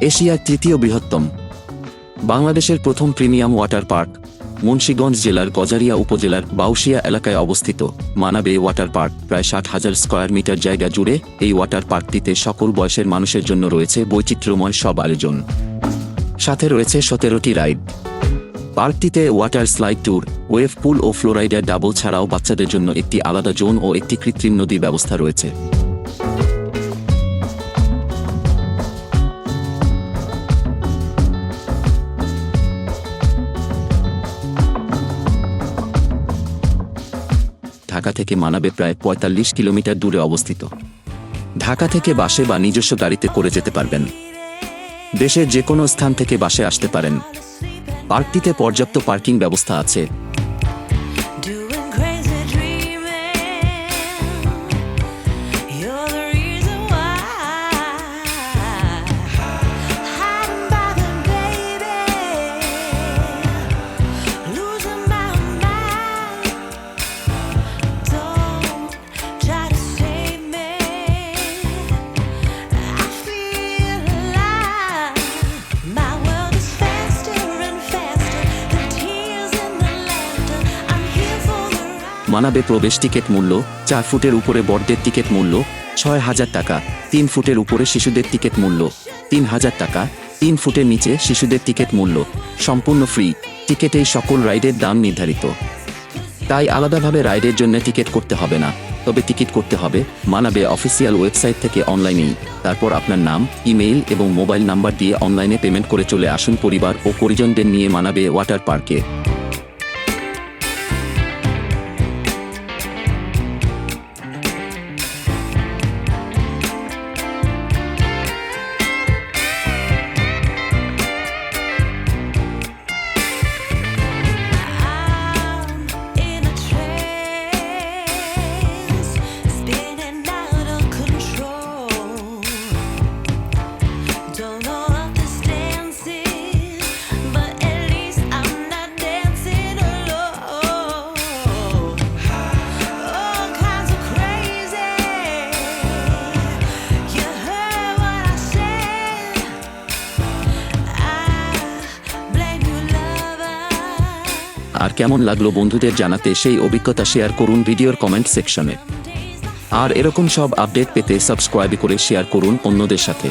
এশিয়ার তৃতীয় বৃহত্তম। বাংলাদেশের প্রথম প্রিমিয়াম ওয়াটার পার্ক। মুন্সিগঞ্জ জেলার গজারিয়া উপজেলার বাউশিয়া এলাকায় অবস্থিত মানাবে ওয়াটার পার্ক প্রায় 60,000 স্কয়ার মিটার জায়গা জুড়ে। এই ওয়াটার পার্কটিতে সকল বয়সের মানুষের জন্য রয়েছে বৈচিত্র্যময় সব আয়োজন, সাথে রয়েছে 17টি রাইড। পার্কটিতে water slide tour, wave pool ও ফ্লোরাইডার ডাবল ছাড়াও বাচ্চাদের জন্য একটি আলাদা জোন ও একটি কৃত্রিম নদী ব্যবস্থা রয়েছে। ঢাকা থেকে মানাবে প্রায় 45 কিলোমিটার দূরে অবস্থিত। ঢাকা থেকে বাসে বা নিজস্ব গাড়িতে করে যেতে পারবেন। দেশের যে কোনো স্থান থেকে বাসে আসতে পারেন। পার্কটিতে পর্যাপ্ত পার্কিং ব্যবস্থা আছে। মানাবে প্রবেশ টিকিট মূল্য 4 ফুটের উপরে বড়দের টিকিট মূল্য 6,000 টাকা, 3 ফুটের উপরে শিশুদের টিকিট মূল্য 3,000 টাকা, 3 ফুটের নিচে শিশুদের টিকিট মূল্য সম্পূর্ণ ফ্রি। টিকিটেই সকল রাইডের দাম নির্ধারিত, তাই আলাদাভাবে রাইডের জন্য টিকিট করতে হবে না। তবে টিকিট করতে হবে মানাবে অফিসিয়াল ওয়েবসাইট থেকে অনলাইনেই। তারপর আপনার নাম, ইমেইল এবং মোবাইল নাম্বার দিয়ে অনলাইনে পেমেন্ট করে চলে আসুন পরিবার ও পরিজনদের নিয়ে মানাবে ওয়াটার পার্কে। আর কেমন লাগলো বন্ধুদের জানাতে সেই অভিজ্ঞতা শেয়ার করুন ভিডিওর কমেন্ট সেকশনে। আর এরকম সব আপডেট পেতে সাবস্ক্রাইব করে শেয়ার করুন অন্যদের সাথে।